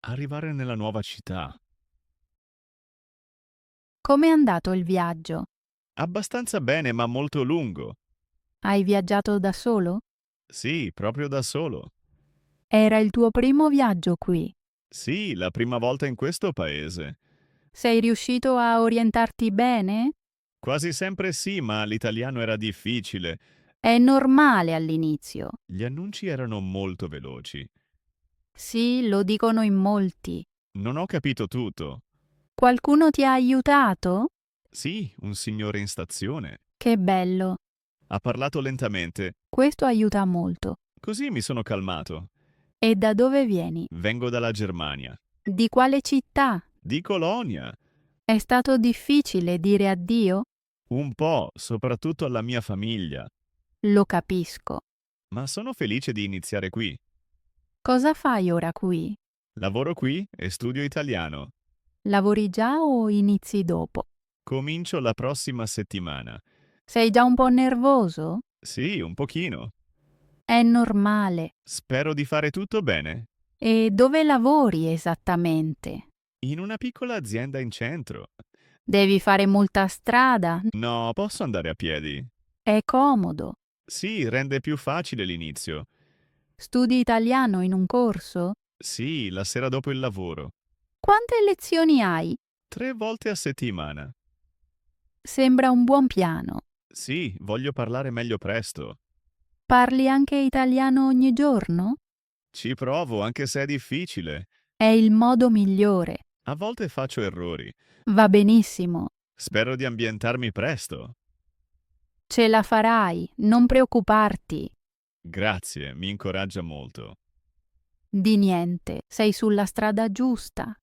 Arrivare nella nuova città. Com'è andato il viaggio? Abbastanza bene, ma molto lungo. Hai viaggiato da solo? Sì, proprio da solo. Era il tuo primo viaggio qui. Sì, la prima volta in questo paese. Sei riuscito a orientarti bene? Quasi sempre sì, ma l'italiano era difficile. È normale all'inizio. Gli annunci erano molto veloci. Sì, lo dicono in molti. Non ho capito tutto. Qualcuno ti ha aiutato? Sì, un signore in stazione. Che bello. Ha parlato lentamente. Questo aiuta molto. Così mi sono calmato. E da dove vieni? Vengo dalla Germania. Di quale città? Di Colonia. È stato difficile dire addio? Un po', soprattutto alla mia famiglia. Lo capisco. Ma sono felice di iniziare qui. Cosa fai ora qui? Lavoro qui e studio italiano. Lavori già o inizi dopo? Comincio la prossima settimana. Sei già un po' nervoso? Sì, un pochino. È normale. Spero di fare tutto bene. E dove lavori esattamente? In una piccola azienda in centro. Devi fare molta strada? No, posso andare a piedi. È comodo. Sì, rende più facile l'inizio. Studi italiano in un corso? Sì, la sera dopo il lavoro. Quante lezioni hai? 3 volte a settimana. Sembra un buon piano. Sì, voglio parlare meglio presto. Parli anche italiano ogni giorno? Ci provo, anche se è difficile. È il modo migliore. A volte faccio errori. Va benissimo. Spero di ambientarmi presto. Ce la farai, non preoccuparti. Grazie, mi incoraggia molto. Di niente, sei sulla strada giusta.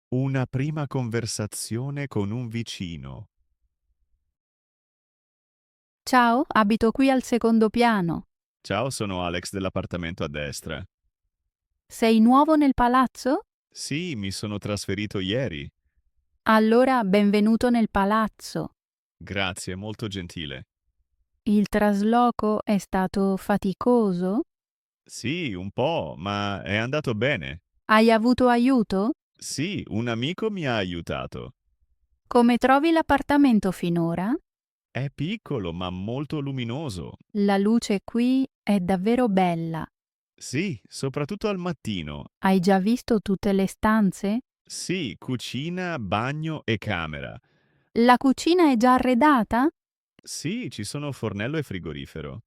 Una prima conversazione con un vicino. Ciao, abito qui al secondo piano. Ciao, sono Alex dell'appartamento a destra. Sei nuovo nel palazzo? Sì, mi sono trasferito ieri. Allora benvenuto nel palazzo. Grazie, molto gentile. Il trasloco è stato faticoso? Sì, un po', ma è andato bene. Hai avuto aiuto? Sì, un amico mi ha aiutato. Come trovi l'appartamento finora? È piccolo, ma molto luminoso. La luce qui è davvero bella. Sì, soprattutto al mattino. Hai già visto tutte le stanze? Sì, cucina, bagno e camera. La cucina è già arredata? Sì, ci sono fornello e frigorifero.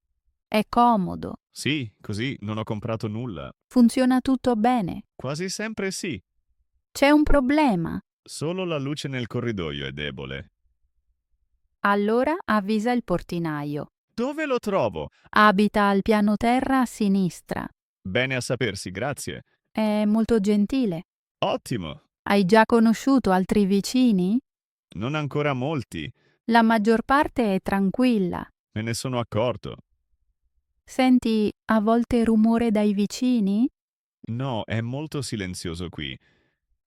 È comodo. Sì, così non ho comprato nulla. Funziona tutto bene. Quasi sempre sì. C'è un problema. Solo la luce nel corridoio è debole. Allora avvisa il portinaio. Dove lo trovo? Abita al piano terra a sinistra. Bene a sapersi, grazie. È molto gentile. Ottimo. Hai già conosciuto altri vicini? Non ancora molti. La maggior parte è tranquilla. Me ne sono accorto. Senti a volte rumore dai vicini? No, è molto silenzioso qui.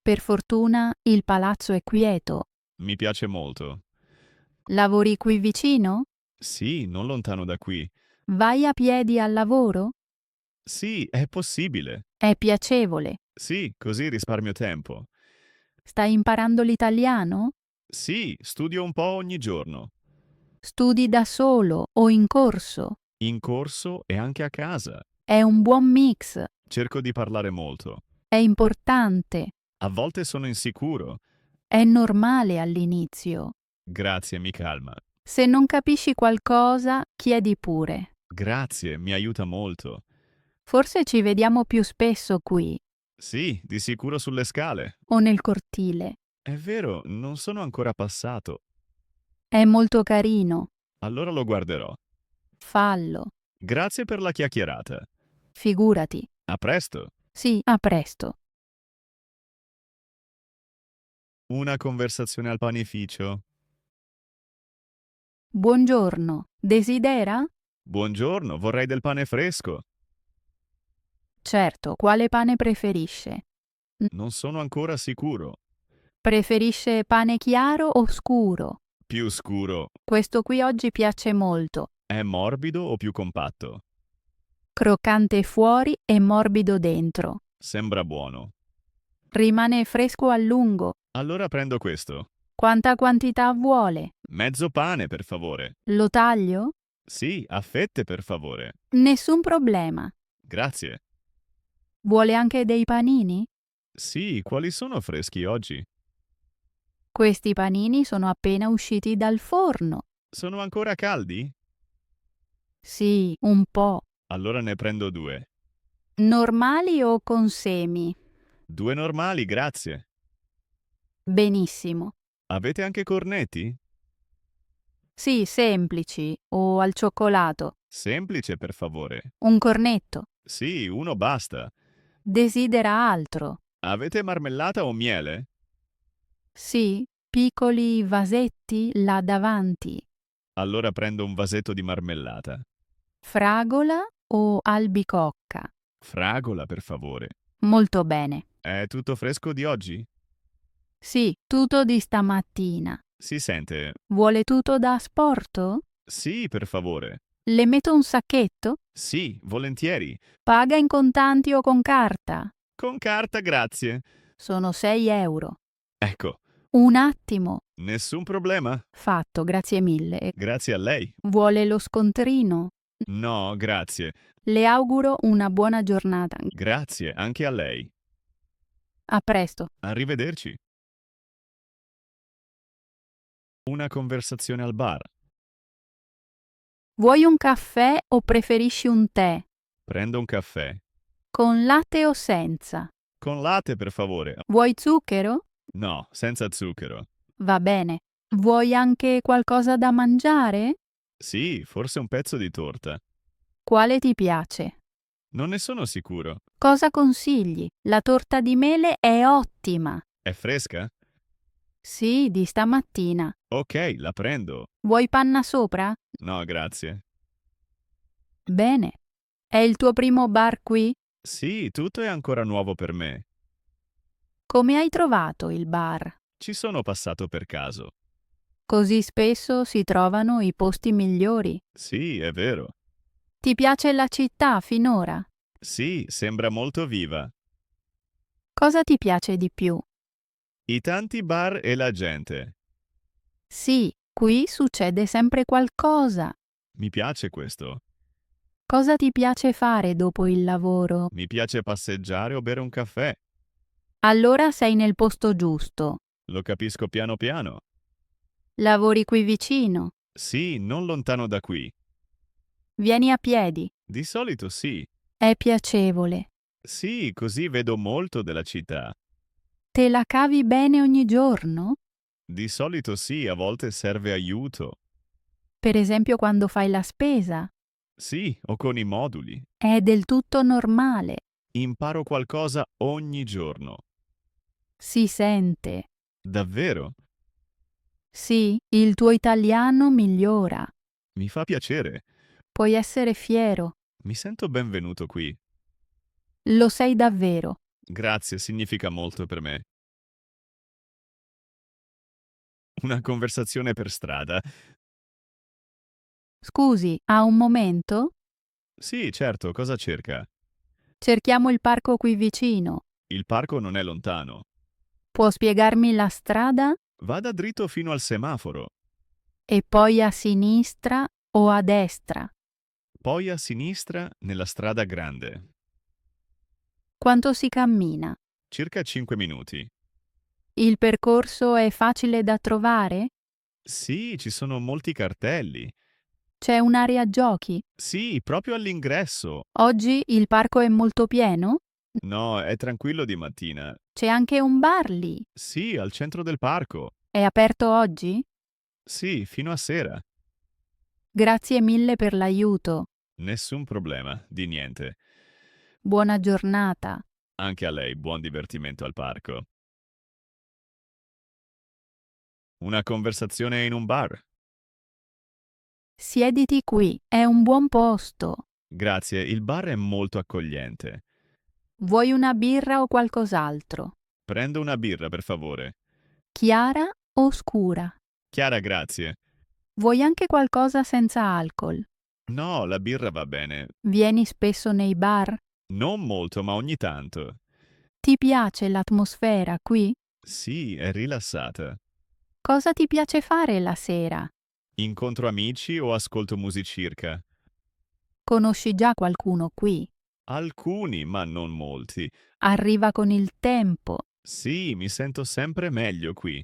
Per fortuna il palazzo è quieto. Mi piace molto. Lavori qui vicino? Sì, non lontano da qui. Vai a piedi al lavoro? Sì, è possibile. È piacevole. Sì, così risparmio tempo. Stai imparando l'italiano? Sì, studio un po' ogni giorno. Studi da solo o in corso? In corso e anche a casa. È un buon mix. Cerco di parlare molto. È importante. A volte sono insicuro. È normale all'inizio. Grazie, mi calma. Se non capisci qualcosa, chiedi pure. Grazie, mi aiuta molto. Forse ci vediamo più spesso qui Sì, di sicuro sulle scale. o nel cortile. È vero, non sono ancora passato. È molto carino. Allora lo guarderò. Fallo. Grazie per la chiacchierata. Figurati. A presto. Sì, a presto. Una conversazione al panificio. Buongiorno. Desidera? Buongiorno, vorrei del pane fresco. Certo, quale pane preferisce? Non sono ancora sicuro. Preferisce pane chiaro o scuro? Più scuro. Questo qui oggi piace molto. È morbido o più compatto? Croccante fuori e morbido dentro. Sembra buono. Rimane fresco a lungo. Allora prendo questo. Quanta quantità vuole? Mezzo pane, per favore. Lo taglio? Sì, a fette, per favore. Nessun problema. Grazie. Vuole anche dei panini? Sì, quali sono freschi oggi? Questi panini sono appena usciti dal forno. Sono ancora caldi? Sì, un po'. Allora ne prendo 2. Normali o con semi? 2 normali, grazie. Benissimo. Avete anche cornetti? Sì, semplici o al cioccolato. Semplice, per favore. Un cornetto. Sì, uno basta. Desidera altro? Avete marmellata o miele? Sì, piccoli vasetti là davanti. Allora prendo un vasetto di marmellata. Fragola o albicocca? Fragola, per favore. Molto bene. È tutto fresco di oggi? Sì, tutto di stamattina. Si sente? Vuole tutto da asporto? Sì, per favore. Le metto un sacchetto? Sì, volentieri. Paga in contanti o con carta? Con carta, grazie. Sono 6 euro. Ecco, Un attimo. nessun problema. Fatto, grazie mille. Grazie a lei. Vuole lo scontrino? No, grazie. Le auguro una buona giornata. Grazie anche a lei. A presto. Arrivederci. Una conversazione al bar. Vuoi un caffè o preferisci un tè? Prendo un caffè. Con latte o senza? Con latte, per favore. Vuoi zucchero? No, senza zucchero. Va bene. Vuoi anche qualcosa da mangiare? Sì, forse un pezzo di torta. Quale ti piace? Non ne sono sicuro. Cosa consigli? La torta di mele è ottima. È fresca? Sì, di stamattina. Ok, la prendo. Vuoi panna sopra? No, grazie. Bene. È il tuo primo bar qui? Sì, tutto è ancora nuovo per me. Come hai trovato il bar? Ci sono passato per caso. Così spesso si trovano i posti migliori. Sì, è vero. Ti piace la città finora? Sì, sembra molto viva. Cosa ti piace di più? I tanti bar e la gente. Sì, qui succede sempre qualcosa. Mi piace questo. Cosa ti piace fare dopo il lavoro? Mi piace passeggiare o bere un caffè. Allora sei nel posto giusto. Lo capisco piano piano. Lavori qui vicino. Sì, non lontano da qui. Vieni a piedi. Di solito sì. È piacevole. Sì, così vedo molto della città. Te la cavi bene ogni giorno? Di solito sì, a volte serve aiuto. Per esempio quando fai la spesa. Sì, o con i moduli. È del tutto normale. Imparo qualcosa ogni giorno. Si sente. Davvero? Sì, il tuo italiano migliora. Mi fa piacere. Puoi essere fiero. Mi sento benvenuto qui. Lo sei davvero. Grazie, significa molto per me. Una conversazione per strada. Scusi, ha un momento? Sì, certo, cosa cerca? Cerchiamo il parco qui vicino. Il parco non è lontano. Può spiegarmi la strada? Vada dritto fino al semaforo, E poi a sinistra o a destra? poi a sinistra nella strada grande. Quanto si cammina? Circa 5 minuti. Il percorso è facile da trovare? Sì, ci sono molti cartelli. C'è un'area giochi? Sì, proprio all'ingresso. Oggi il parco è molto pieno? No, è tranquillo di mattina. C'è anche un bar lì. Sì, al centro del parco. È aperto oggi? Sì, fino a sera. Grazie mille per l'aiuto. Nessun problema, di niente. Buona giornata. Anche a lei, buon divertimento al parco. Una conversazione in un bar. Siediti qui, è un buon posto. Grazie, il bar è molto accogliente. Vuoi una birra o qualcos'altro? Prendo una birra, per favore. Chiara o scura? Chiara, grazie. Vuoi anche qualcosa senza alcol? No, la birra va bene. Vieni spesso nei bar? Non molto, ma ogni tanto. Ti piace l'atmosfera qui? Sì, è rilassata. Cosa ti piace fare la sera? Incontro amici o ascolto musicirca? Conosci già qualcuno qui? Alcuni, ma non molti. Arriva con il tempo. Sì, mi sento sempre meglio qui.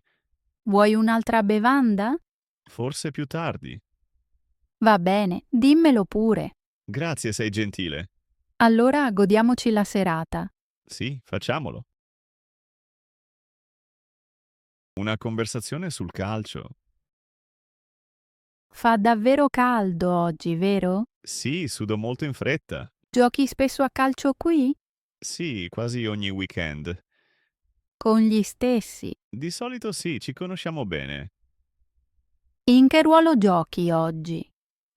Vuoi un'altra bevanda? Forse più tardi. Va bene, dimmelo pure. Grazie, sei gentile. Allora godiamoci la serata. Sì, facciamolo. Una conversazione sul calcio. Fa davvero caldo oggi, vero? Sì, sudo molto in fretta. Giochi spesso a calcio qui? Sì, quasi ogni weekend. Con gli stessi. Di solito sì, ci conosciamo bene. In che ruolo giochi oggi?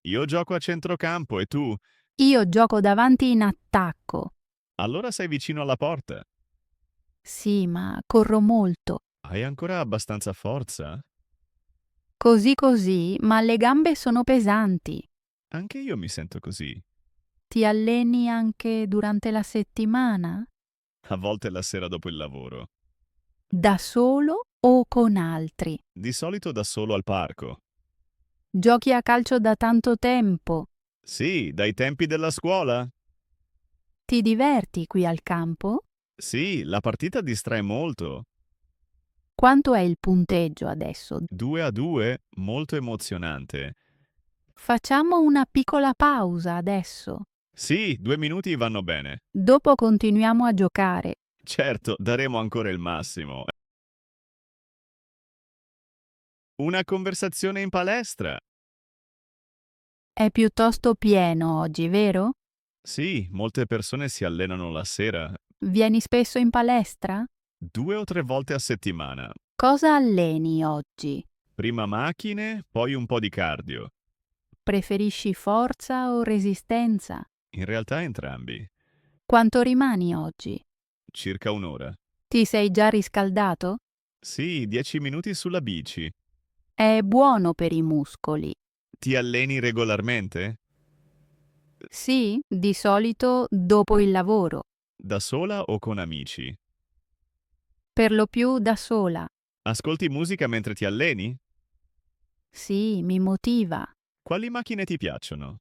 Io gioco a centrocampo e tu? Io gioco davanti in attacco. Allora sei vicino alla porta. Sì, ma corro molto. Hai ancora abbastanza forza? Così così, ma le gambe sono pesanti. Anche io mi sento così. Ti alleni anche durante la settimana? A volte la sera dopo il lavoro. Da solo o con altri? Di solito da solo al parco. Giochi a calcio da tanto tempo. Sì, dai tempi della scuola. Ti diverti qui al campo? Sì, la partita distrae molto. Quanto è il punteggio adesso? 2-2, molto emozionante. Facciamo una piccola pausa adesso. Sì, 2 minuti vanno bene. Dopo continuiamo a giocare. Certo, daremo ancora il massimo. Una conversazione in palestra. È piuttosto pieno oggi, vero? Sì, molte persone si allenano la sera, Vieni spesso in palestra? 2 o 3 volte a settimana. Cosa alleni oggi? Prima macchine, poi un po' di cardio. Preferisci forza o resistenza? In realtà entrambi. Quanto rimani oggi? Circa un'ora. Ti sei già riscaldato? Sì, 10 minuti sulla bici. È buono per i muscoli. Ti alleni regolarmente? Sì, di solito dopo il lavoro. Da sola o con amici? Per lo più da sola. Ascolti musica mentre ti alleni? Sì, mi motiva. Quali macchine ti piacciono?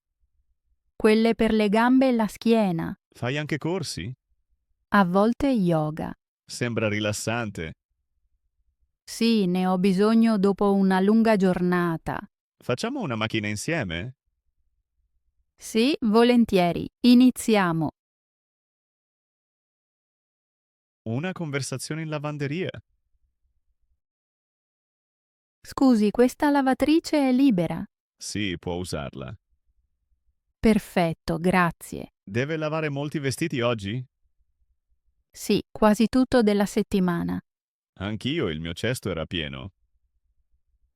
Quelle per le gambe e la schiena. Fai anche corsi? A volte yoga. Sembra rilassante. Sì, ne ho bisogno dopo una lunga giornata. Facciamo una macchina insieme? Sì, volentieri. Iniziamo. Una conversazione in lavanderia. Scusi, questa lavatrice è libera? Sì, può usarla. Perfetto, grazie. Deve lavare molti vestiti oggi? Sì, quasi tutto della settimana. Anch'io, il mio cesto era pieno.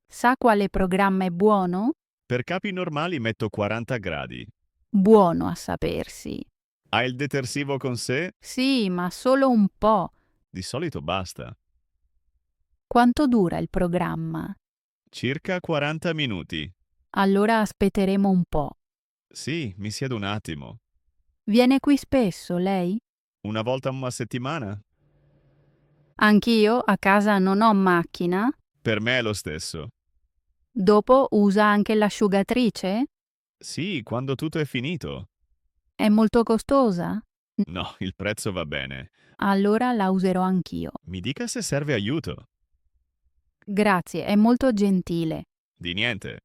Sa quale programma è buono? Per capi normali metto 40 gradi. Buono a sapersi. Ha il detersivo con sé? Sì, ma solo un po'. Di solito basta. Quanto dura il programma? Circa 40 minuti. Allora aspetteremo un po'. Sì, mi siedo un attimo. Viene qui spesso, lei? Una volta a settimana? Anch'io a casa non ho macchina. Per me è lo stesso. Dopo usa anche l'asciugatrice? Sì, quando tutto è finito. È molto costosa? No, il prezzo va bene. Allora la userò anch'io. Mi dica se serve aiuto. Grazie, è molto gentile. Di niente.